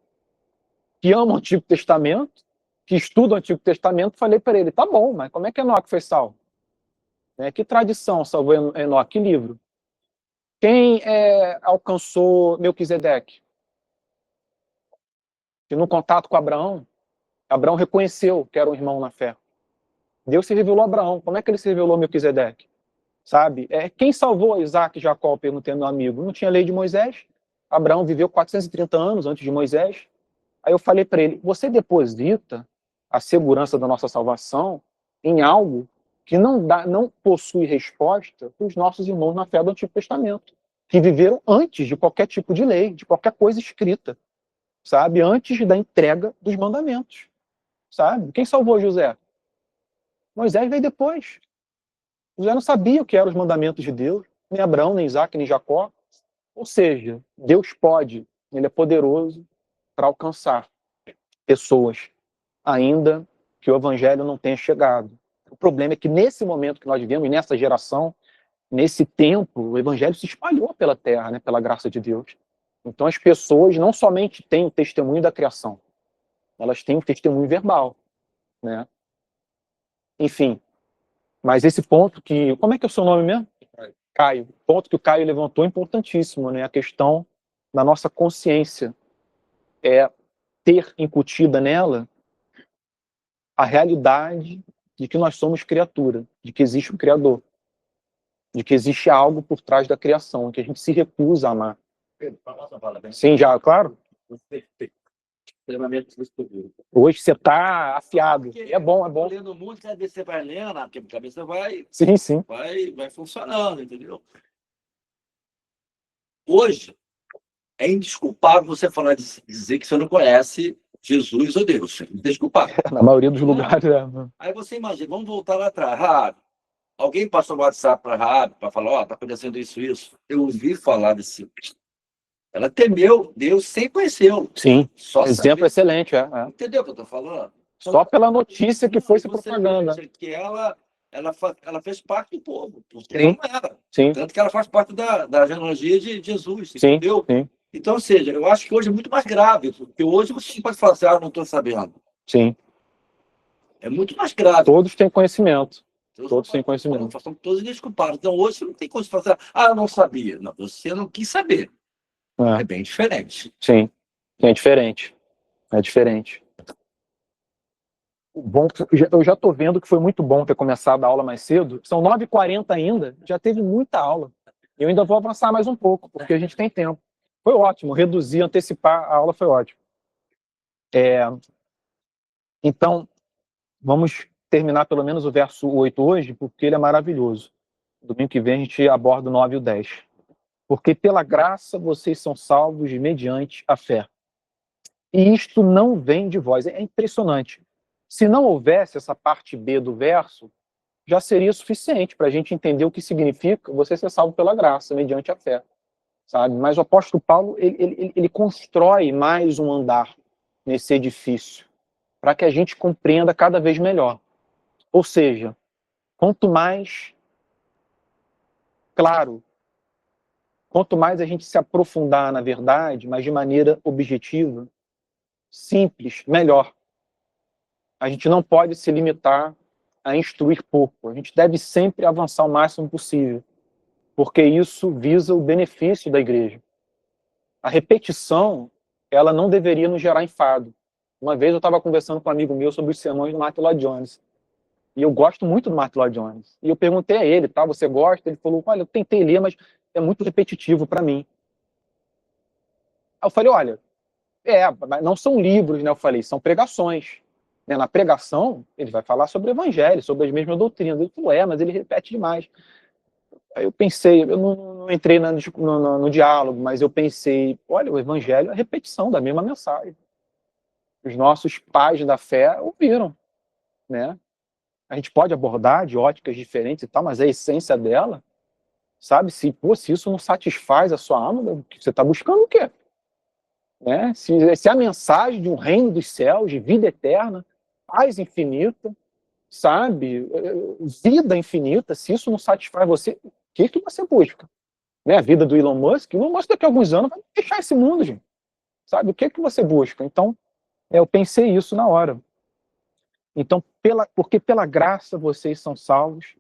que amo o Antigo Testamento, que estudo o Antigo Testamento, falei para ele, tá bom, mas como é que Enoque foi salvo? Que tradição salvou Enoque? Que livro? Quem alcançou Melquisedeque? E no contato com Abraão, Abraão reconheceu que era um irmão na fé. Deus se revelou a Abraão. Como é que ele se revelou a Melquisedeque? Sabe? Quem salvou Isaac e Jacó? Perguntei ao meu amigo. Não tinha lei de Moisés? Abraão viveu 430 anos antes de Moisés. Aí eu falei para ele, você deposita a segurança da nossa salvação em algo que não possui resposta para os nossos irmãos na fé do Antigo Testamento, que viveram antes de qualquer tipo de lei, de qualquer coisa escrita, sabe? Antes da entrega dos mandamentos, sabe? Quem salvou José? Moisés veio depois. José não sabia o que eram os mandamentos de Deus, nem Abraão, nem Isaac, nem Jacó. Ou seja, Deus pode, ele é poderoso para alcançar pessoas, ainda que o evangelho não tenha chegado. O problema é que nesse momento que nós vivemos, nessa geração, nesse tempo, o evangelho se espalhou pela terra, né, pela graça de Deus. Então as pessoas não somente têm o testemunho da criação, elas têm o testemunho verbal, né? Enfim, mas esse ponto que... Como é que é o seu nome mesmo? Caio. O ponto que o Caio levantou é importantíssimo, né? A questão da nossa consciência. É ter incutida nela a realidade de que nós somos criatura, de que existe um Criador, de que existe algo por trás da criação, que a gente se recusa a amar. Pedro, fala essa palavra bem. Sim, já, claro. Perfeito. Extremamente descobrido. Hoje você está afiado. Porque É bom, é bom. lendo muito, cada vez você vai lendo, a cabeça vai Sim, sim. funcionando, entendeu? Hoje, é indesculpável você falar, dizer que você não conhece Jesus ou Deus. É indesculpável. Na maioria dos lugares, Aí você imagina, vamos voltar lá atrás. Rabi, alguém passou o WhatsApp para Rabi para falar, ó, tá acontecendo isso. Eu ouvi falar desse... Ela temeu Deus sem conhecê-lo. Sim, Só exemplo saber. excelente, Entendeu o que eu estou falando? Só pela notícia que foi se Você propaganda. veja que ela fez parte do povo, porque Sim. não era. Sim, Tanto que ela faz parte da genealogia de Jesus, sim, entendeu? sim, Então, ou seja, eu acho que hoje é muito mais grave, porque hoje você pode falar assim, ah, não estou sabendo. sim. É muito mais grave. Todos têm conhecimento. Todos têm conhecimento. São todos desculpados. Então, hoje você não tem coisa de falar assim, ah, eu não sabia. Não, você não quis saber. É bem diferente. Sim, é diferente. É diferente. O bom, eu já estou vendo que foi muito bom ter começado a aula mais cedo. São 9h40 ainda, já teve muita aula. Eu ainda vou avançar mais um pouco, porque a gente tem tempo. Foi ótimo, reduzir, antecipar a aula foi ótimo. Então, vamos terminar pelo menos o verso 8 hoje, porque ele é maravilhoso. Domingo que vem a gente aborda o 9 e o 10. Porque pela graça vocês são salvos mediante a fé. E isto não vem de vós. É impressionante. Se não houvesse essa parte B do verso, já seria suficiente para a gente entender o que significa você ser salvo pela graça, mediante a fé. Sabe? Mas o apóstolo Paulo, ele constrói mais um andar nesse edifício, para que a gente compreenda cada vez melhor. Ou seja, quanto mais claro, quanto mais a gente se aprofundar na verdade, mas de maneira objetiva, simples, melhor. A gente não pode se limitar a instruir pouco. A gente deve sempre avançar o máximo possível, porque isso visa o benefício da igreja. A repetição, ela não deveria nos gerar enfado. Uma vez eu estava conversando com um amigo meu sobre os sermões do Martin Lloyd Jones. E eu gosto muito do Martin Lloyd Jones. E eu perguntei a ele, tá, você gosta? Ele falou, olha, eu tentei ler, mas é muito repetitivo para mim. Aí eu falei, olha, não são livros, né? Eu falei, são pregações. Na pregação, ele vai falar sobre o evangelho, sobre as mesmas doutrinas. Ele falou, mas ele repete demais. Aí eu pensei, eu não entrei no diálogo, mas eu pensei, olha, o evangelho é a repetição da mesma mensagem. Os nossos pais da fé ouviram, né? A gente pode abordar de óticas diferentes e tal, mas a essência dela, sabe? Se isso não satisfaz a sua alma, você está buscando o quê? Né? Se a mensagem de um reino dos céus, de vida eterna, paz infinita, sabe? Vida infinita, se isso não satisfaz você, o que você busca? Né? A vida do Elon Musk daqui a alguns anos vai deixar esse mundo, gente. Sabe? O que você busca? Então, eu pensei isso na hora. Então, porque pela graça vocês são salvos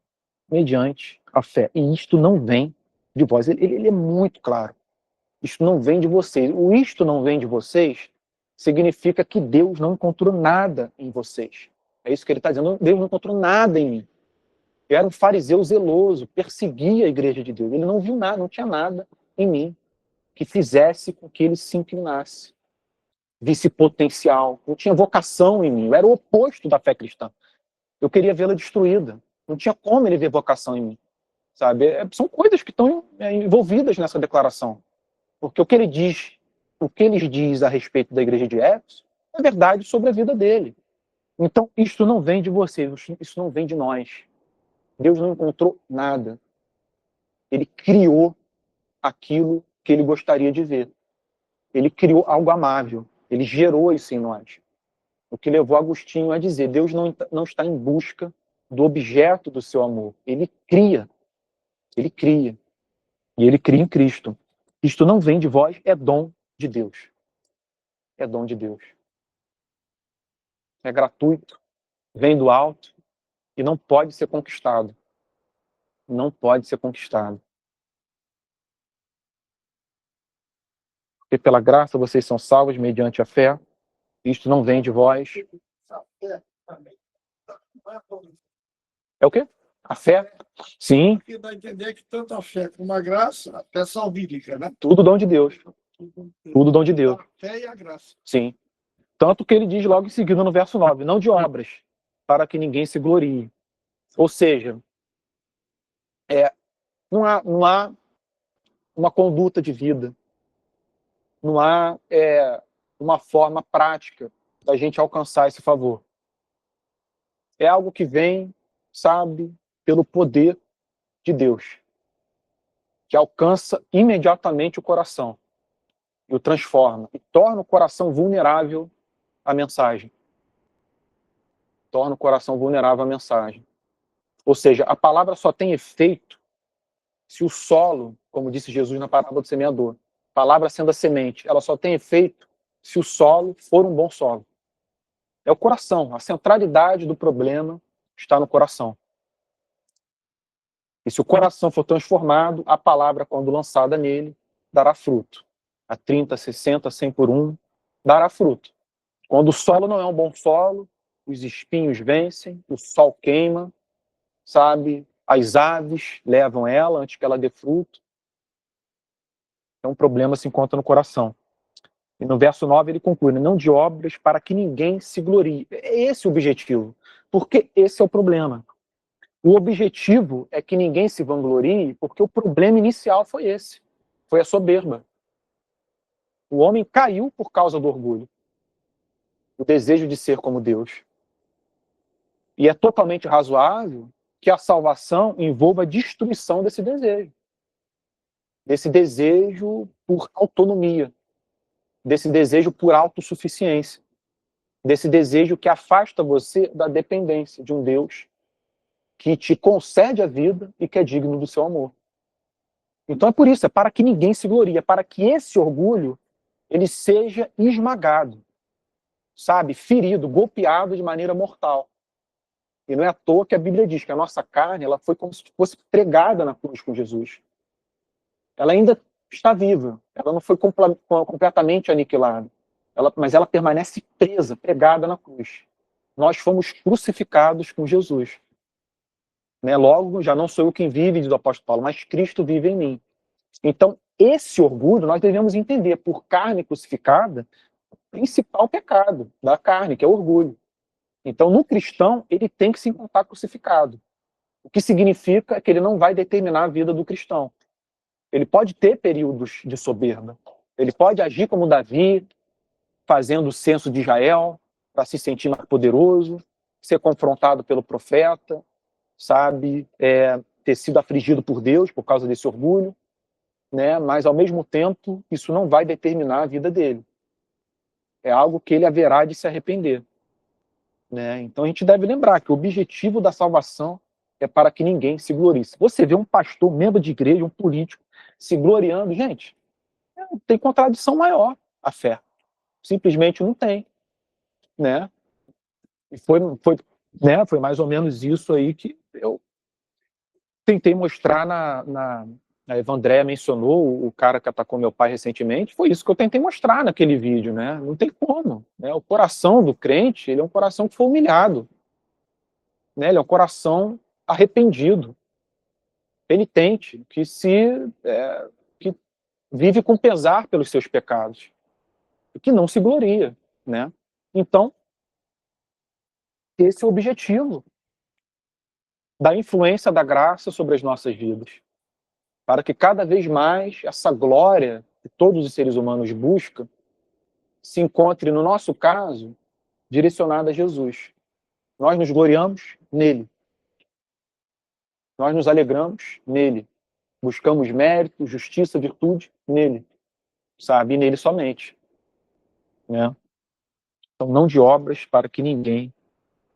mediante a fé. E isto não vem de vós. Ele é muito claro. Isto não vem de vocês. O isto não vem de vocês significa que Deus não encontrou nada em vocês. É isso que ele está dizendo. Deus não encontrou nada em mim. Eu era um fariseu zeloso, perseguia a igreja de Deus. Ele não viu nada, não tinha nada em mim que fizesse com que ele se inclinasse. Visse potencial. Não tinha vocação em mim. Eu era o oposto da fé cristã. Eu queria vê-la destruída. Não tinha como ele ver vocação em mim. Sabe? São coisas que estão envolvidas nessa declaração. Porque o que ele diz a respeito da igreja de Éfeso é verdade sobre a vida dele. Então, isto não vem de vocês, isso não vem de nós. Deus não encontrou nada. Ele criou aquilo que ele gostaria de ver. Ele criou algo amável. Ele gerou isso em nós. O que levou Agostinho a dizer, Deus não está em busca do objeto do seu amor. Ele cria. Ele cria. E ele cria em Cristo. Isto não vem de vós, é dom de Deus. É dom de Deus. É gratuito, vem do alto e não pode ser conquistado. Não pode ser conquistado. Porque pela graça vocês são salvos mediante a fé. Isto não vem de vós. É o quê? A fé? Sim, Porque dá a entender que tanto a fé como a graça, a fé salvífica, né? tudo dom de Deus. Tudo dom de Deus. A fé e a graça. Sim. Tanto que ele diz logo em seguida no verso 9, não de obras, para que ninguém se glorie. Ou seja, não há uma conduta de vida, não há uma forma prática da gente alcançar esse favor. É algo que vem, sabe, pelo poder de Deus, que alcança imediatamente o coração e o transforma, e torna o coração vulnerável à mensagem. Torna o coração vulnerável à mensagem. Ou seja, a palavra só tem efeito se o solo, como disse Jesus na parábola do semeador, a palavra sendo a semente, ela só tem efeito se o solo for um bom solo. É o coração, a centralidade do problema está no coração. E se o coração for transformado, a palavra, quando lançada nele, dará fruto. A 30, 60, 100 por 1, dará fruto. Quando o solo não é um bom solo, os espinhos vencem, o sol queima, sabe? As aves levam ela antes que ela dê fruto. Então o problema se encontra no coração. E no verso 9 ele conclui, não de obras para que ninguém se glorie. É esse o objetivo. Porque esse é o problema. O objetivo é que ninguém se vanglorie, porque o problema inicial foi esse. Foi a soberba. O homem caiu por causa do orgulho. O desejo de ser como Deus. E é totalmente razoável que a salvação envolva a destruição desse desejo. Desse desejo por autonomia. Desse desejo por autossuficiência. Desse desejo que afasta você da dependência de um Deus que te concede a vida e que é digno do seu amor. Então é por isso, é para que ninguém se glorie, é para que esse orgulho ele seja esmagado, sabe, ferido, golpeado de maneira mortal. E não é à toa que a Bíblia diz que a nossa carne ela foi como se fosse pregada na cruz com Jesus. Ela ainda está viva, ela não foi completamente aniquilada, mas ela permanece presa, pregada na cruz. Nós fomos crucificados com Jesus. Né? Logo, já não sou eu quem vive, diz o apóstolo Paulo, mas Cristo vive em mim. Então, esse orgulho nós devemos entender por carne crucificada, o principal pecado da carne, que é o orgulho. Então, no cristão, ele tem que se encontrar crucificado. O que significa que ele não vai determinar a vida do cristão. Ele pode ter períodos de soberba. Ele pode agir como Davi, fazendo o censo de Israel, para se sentir mais poderoso, ser confrontado pelo profeta, sabe, ter sido afligido por Deus por causa desse orgulho, né? Mas, ao mesmo tempo, isso não vai determinar a vida dele. É algo que ele haverá de se arrepender. Né? Então, a gente deve lembrar que o objetivo da salvação é para que ninguém se glorie. Se você vê um pastor, membro de igreja, um político, se gloriando, gente, não tem contradição maior a fé. Simplesmente não tem. Né? E foi mais ou menos isso aí que eu tentei mostrar a Evandréia mencionou, o cara que atacou meu pai recentemente, foi isso que eu tentei mostrar naquele vídeo, né? Não tem como. Né? O coração do crente, ele é um coração que foi humilhado. Né? Ele é um coração arrependido, penitente, que que vive com pesar pelos seus pecados, e que não se gloria. Né? Então, esse é o objetivo da influência da graça sobre as nossas vidas. Para que cada vez mais essa glória que todos os seres humanos buscam se encontre, no nosso caso, direcionada a Jesus. Nós nos gloriamos nele. Nós nos alegramos nele. Buscamos mérito, justiça, virtude nele. Sabe? E nele somente. Né? Então, não de obras para que ninguém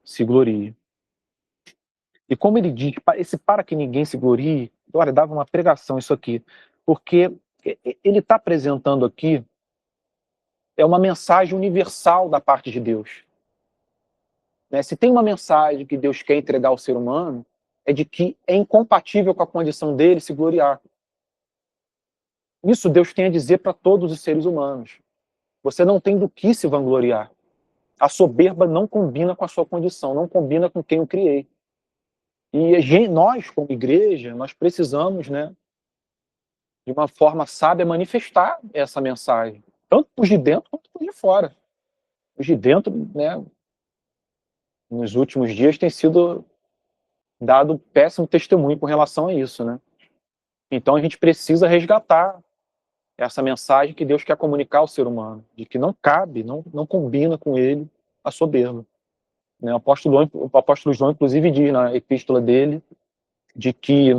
se glorie. E como ele diz, esse para que ninguém se glorie, olha, dava uma pregação isso aqui. Porque ele está apresentando aqui é uma mensagem universal da parte de Deus. Né? Se tem uma mensagem que Deus quer entregar ao ser humano, é de que é incompatível com a condição dele se gloriar. Isso Deus tem a dizer para todos os seres humanos. Você não tem do que se vangloriar. A soberba não combina com a sua condição, não combina com quem eu criei. E nós, como igreja, nós precisamos, né, de uma forma sábia, manifestar essa mensagem. Tanto os de dentro quanto os de fora. Os de dentro, né, nos últimos dias tem sido dado péssimo testemunho com relação a isso, né? Então a gente precisa resgatar essa mensagem que Deus quer comunicar ao ser humano, de que não cabe, não combina com ele a soberba. Né? O apóstolo João, inclusive, diz na epístola dele de que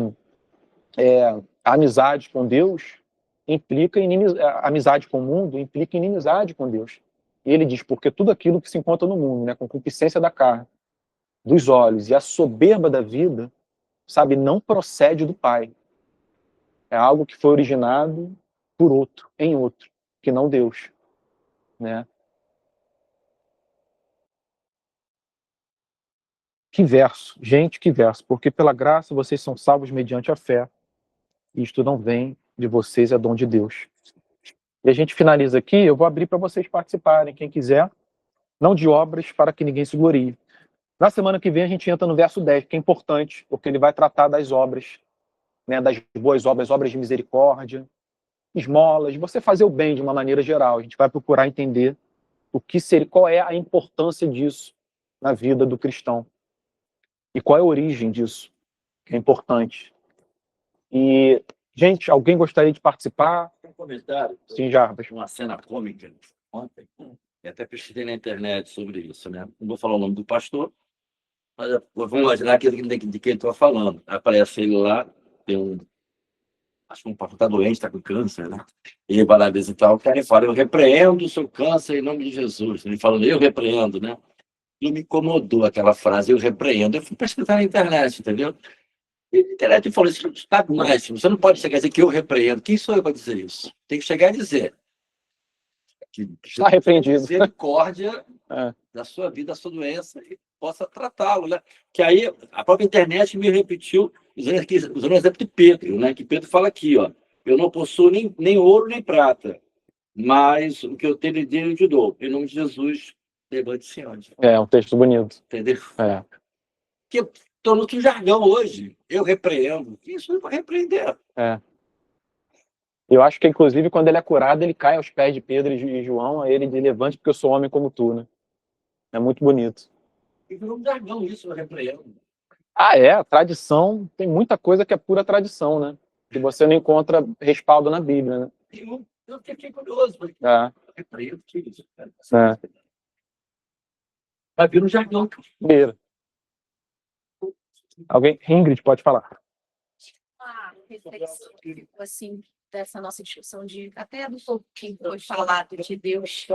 a amizade com Deus implica a amizade com o mundo implica inimizade com Deus. E ele diz, porque tudo aquilo que se encontra no mundo, né, concupiscência da carne, dos olhos e a soberba da vida, sabe, não procede do Pai. É algo que foi originado por outro, em outro, que não Deus, né? Que verso, gente, que verso, porque pela graça vocês são salvos mediante a fé, e isto não vem de vocês, é dom de Deus. E a gente finaliza aqui, eu vou abrir para vocês participarem, quem quiser, não de obras para que ninguém se glorie. Na semana que vem a gente entra no verso 10, que é importante, porque ele vai tratar das obras, né, das boas obras, obras de misericórdia, esmolas, você fazer o bem de uma maneira geral. A gente vai procurar entender qual é a importância disso na vida do cristão. E qual é a origem disso, que é importante. E, gente, alguém gostaria de participar? Tem um comentário. Sim, Jarbas. Uma cena cômica ontem. E até pesquisei na internet sobre isso, né? Não vou falar o nome do pastor, mas vamos imaginar de quem estou falando. Aparece ele lá, acho que um pastor está doente, está com câncer, né? E ele vai lá visitar o cara e fala, eu repreendo o seu câncer em nome de Jesus. Ele fala, eu repreendo, né? Não me incomodou aquela frase, eu repreendo. Eu fui pesquisar na internet, entendeu? E a internet falou, isso não está mais, você não pode chegar a dizer que eu repreendo. Quem sou eu para dizer isso? Tem que chegar a dizer que Está repreendido. misericórdia da sua vida, da sua doença, e possa tratá-lo, né? Que aí a própria internet me repetiu, usando o exemplo de Pedro, né? Que Pedro fala aqui, ó, eu não possuo nem ouro nem prata, mas o que eu tenho eu te dou. Em nome de Jesus, levante-se antes. É um texto bonito. Entendeu? É. Que estou no jargão hoje. Eu repreendo. Isso eu vou repreender. Eu acho que, inclusive, quando ele é curado, ele cai aos pés de Pedro e João, aí ele diz, levante porque eu sou homem como tu, né? É muito bonito. E virou um jargão isso, eu repreendo. A tradição, tem muita coisa que é pura tradição, né? Que você não encontra respaldo na Bíblia, né? Eu fiquei curioso. Falei, eu repreendo, que isso? Vai vir um jargão. Primeiro. Alguém? Ingrid, pode falar. Reflexão que ficou assim, dessa nossa discussão até do que foi falado de Deus,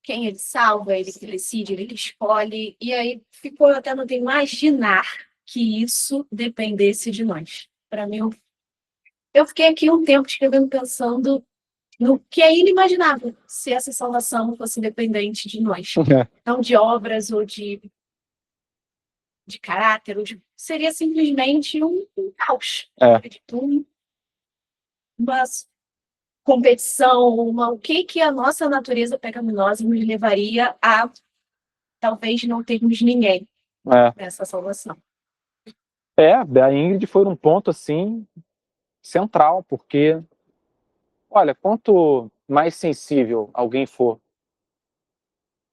quem ele salva, ele que decide, ele que escolhe, e aí ficou até não imaginar que isso dependesse de nós. Para mim, eu fiquei aqui um tempo escrevendo, pensando no que é inimaginável se essa salvação fosse dependente de nós, não de obras ou de caráter, seria simplesmente um caos. Uma competição, o que a nossa natureza pecaminosa nos levaria a talvez não termos ninguém nessa salvação. A Ingrid foi um ponto, assim, central, porque, olha, quanto mais sensível alguém for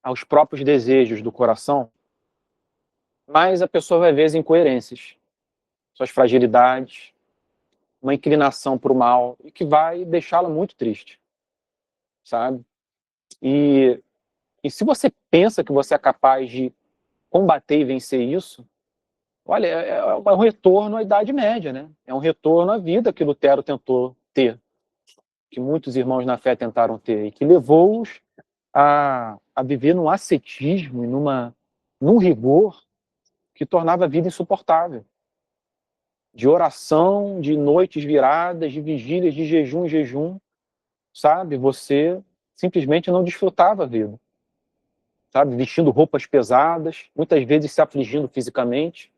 aos próprios desejos do coração, mais a pessoa vai ver as incoerências, suas fragilidades, uma inclinação para o mal, e que vai deixá-la muito triste, sabe? E se você pensa que você é capaz de combater e vencer isso, olha, é um retorno à Idade Média, né? É um retorno à vida que Lutero tentou ter, que muitos irmãos na fé tentaram ter, e que levou-os a viver num ascetismo e num rigor que tornava a vida insuportável. De oração, de noites viradas, de vigílias, de jejum em jejum, sabe? Você simplesmente não desfrutava a vida, sabe? Vestindo roupas pesadas, muitas vezes se afligindo fisicamente,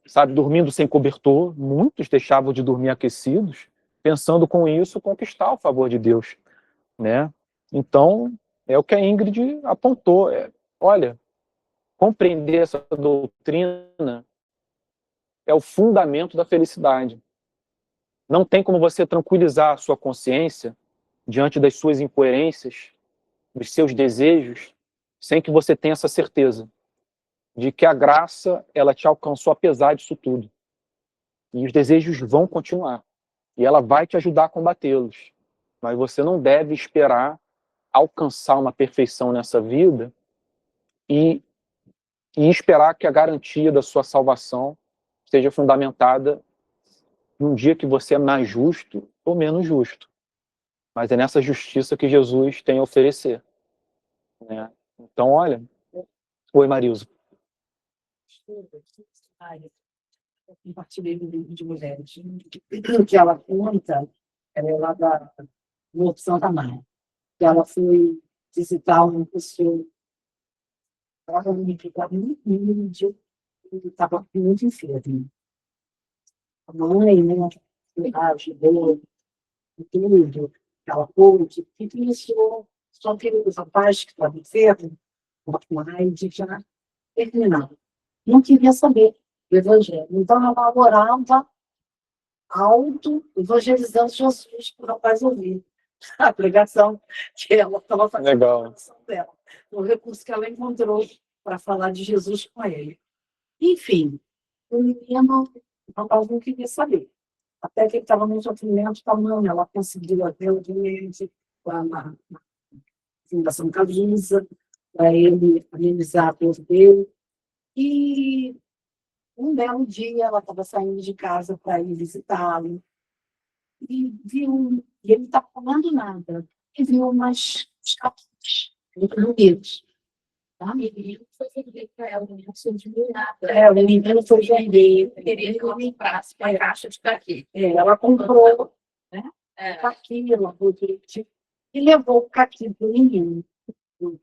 sabe? Dormindo sem cobertor, muitos deixavam de dormir aquecidos, pensando com isso conquistar o favor de Deus, né? Então, é o que a Ingrid apontou. Olha, compreender essa doutrina é o fundamento da felicidade. Não tem como você tranquilizar a sua consciência diante das suas incoerências, dos seus desejos, sem que você tenha essa certeza de que a graça, ela te alcançou apesar disso tudo. E os desejos vão continuar. E ela vai te ajudar a combatê-los. Mas você não deve esperar alcançar uma perfeição nessa vida e esperar que a garantia da sua salvação seja fundamentada num dia que você é mais justo ou menos justo. Mas é nessa justiça que Jesus tem a oferecer, né? Então, olha... Oi, Marilza. Eu compartilhei no livro de mulheres. O que ela conta, ela é lá da Morro Santa Maria, que ela foi visitar uma pessoa, ela estava muito humilde, estava muito enferma. A mãe, né, ajudou, tudo, ela pôde, e iniciou, só que o rapaz que estava enfermo, com AIDS, já terminado. Não queria saber do Evangelho. Então, ela orava alto, evangelizando Jesus para o rapaz ouvir a pregação que ela estava fazendo. Legal. Na oração dela. O recurso que ela encontrou para falar de Jesus com ele. Enfim, o menino, o rapaz não queria saber. Até que ele estava num sofrimento tamanho, ela conseguiu até o cliente na Fundação Calusa, para ele amenizar a dor dele. E um belo dia ela estava saindo de casa para ir visitá-lo e viu, e ele não estava falando nada, e viu uns caquinhos bonitos. Tá? O menino foi vender para ela, o menino não de nada. O menino foi vender, queria que ela comprasse uma caixa de caqui. Ela comprou, né? Caqui, ela pôs direitinho, e levou o caqui para o menino, o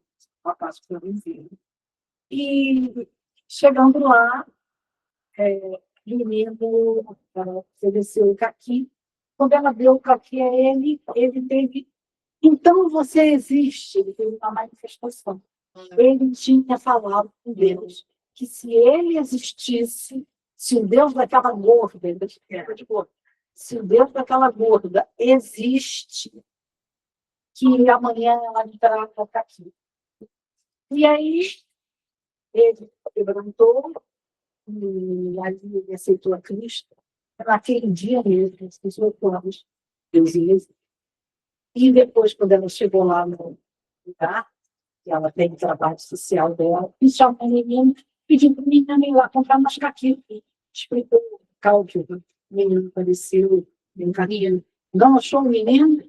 rapaz que foi vender. E chegando lá, o menino ofereceu o caqui. Quando ela deu o caqui a ele, ele teve. Então você existe, ele teve uma manifestação. Ele tinha falado com Deus que se ele existisse, se o Deus daquela gorda, se o Deus daquela gorda existe, que amanhã ela me trará o caqui. E aí ele quebrantou, e ali ele aceitou a Cristo. Naquele dia mesmo, as pessoas todas, Deus mesmo. E depois, quando ela chegou lá no lugar, que ela tem o trabalho social dela, e chamou a menina, pediu para o menino ir lá comprar umas caquinhas. Explicou o cálculo, o menino apareceu, brincadeira. Não achou o menino?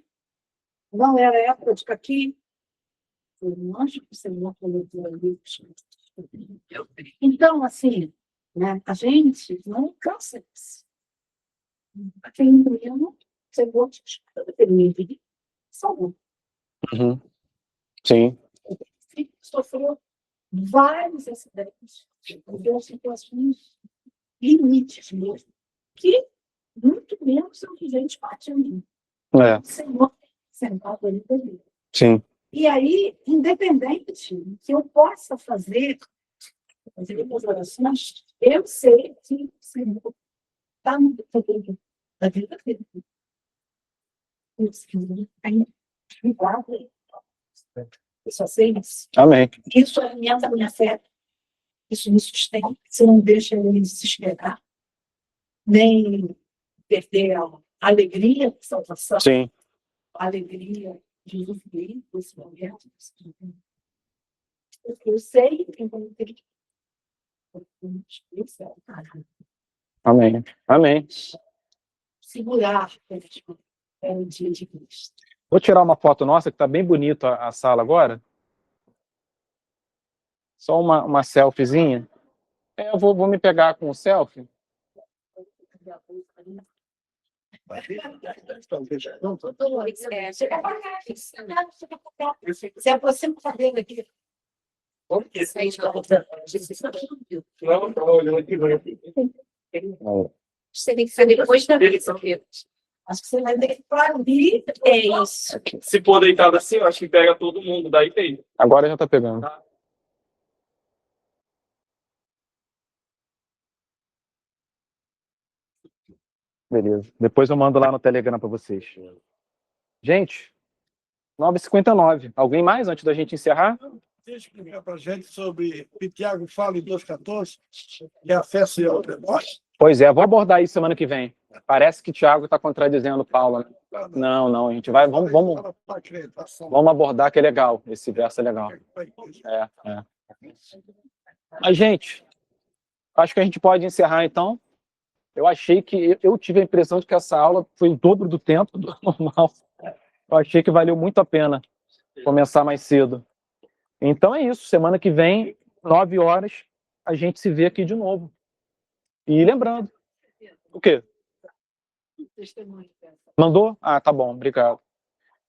Não era época de caqui? Foi um anjo que o Senhor falou para ele. Então, assim, né, a gente não cansa disso. Aquele menino, você gosta daquele menino, salvou. Uhum. Sim. Ele sofreu vários acidentes, viveu situações limites mesmo, que muito menos são que gente parte mim. O Senhor sentado ali comigo. Sim. E aí, independente que eu possa fazer as orações, eu sei que o Senhor está no poder da vida dele. O Senhor está ligado. Eu só sei isso. Amém. Isso alimenta a minha fé. Isso me sustenta. Você não deixa eu me desesperar, nem perder a alegria da salvação, Sim. a alegria de viver esse momento. Porque eu sei que eu vou ter que. Amém. Amém. Segurar o dia de Cristo. Vou tirar uma foto nossa, que está bem bonita a sala agora. Só uma selfiezinha. Eu vou me pegar com o selfie. Se aproxima da cadeira aqui. Você tem que ser depois da mesa. Acho que você vai ter que abrir. É isso. Se for deitado assim, eu acho que pega todo mundo, daí tem. Agora já tá pegando. Beleza. Depois eu mando lá no Telegram para vocês. Gente, 9h59. Alguém mais antes da gente encerrar? Deixa eu explicar para a gente sobre o que Tiago fala em 2,14, que é a fé sem obra é morte. Pois é, vou abordar isso semana que vem. Parece que Tiago está contradizendo Paulo, né? Não, a gente vai, vamos abordar, que é legal, esse verso é legal. É. Mas, gente, acho que a gente pode encerrar, então. Eu tive a impressão de que essa aula foi o dobro do tempo do normal. Eu achei que valeu muito a pena começar mais cedo. Então é isso, semana que vem, 9 horas, a gente se vê aqui de novo. E lembrando, o quê? Mandou? Ah, tá bom, obrigado.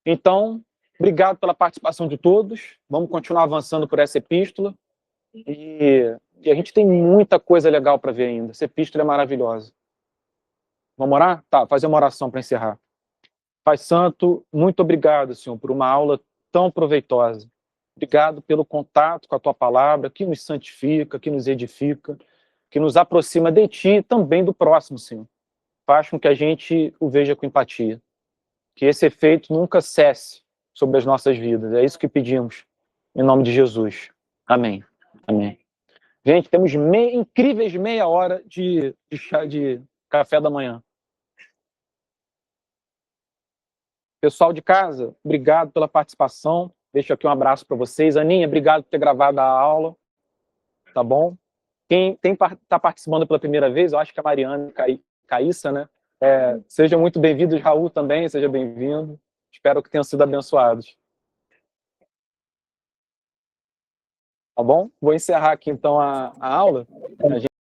Então, obrigado pela participação de todos. Vamos continuar avançando por essa epístola. E a gente tem muita coisa legal para ver ainda. Essa epístola é maravilhosa. Vamos orar? Tá, fazer uma oração para encerrar. Pai Santo, muito obrigado, Senhor, por uma aula tão proveitosa. Obrigado pelo contato com a Tua palavra, que nos santifica, que nos edifica, que nos aproxima de Ti e também do próximo, Senhor. Faz com que a gente o veja com empatia. Que esse efeito nunca cesse sobre as nossas vidas. É isso que pedimos, em nome de Jesus. Amém. Amém. Gente, temos incríveis meia hora de café da manhã. Pessoal de casa, obrigado pela participação. Deixo aqui um abraço para vocês. Aninha, obrigado por ter gravado a aula. Tá bom? Quem está participando pela primeira vez, eu acho que é a Mariana Caíssa, né? Sejam muito bem-vindos, Raul também, seja bem-vindo. Espero que tenham sido abençoados. Tá bom? Vou encerrar aqui, então, a aula.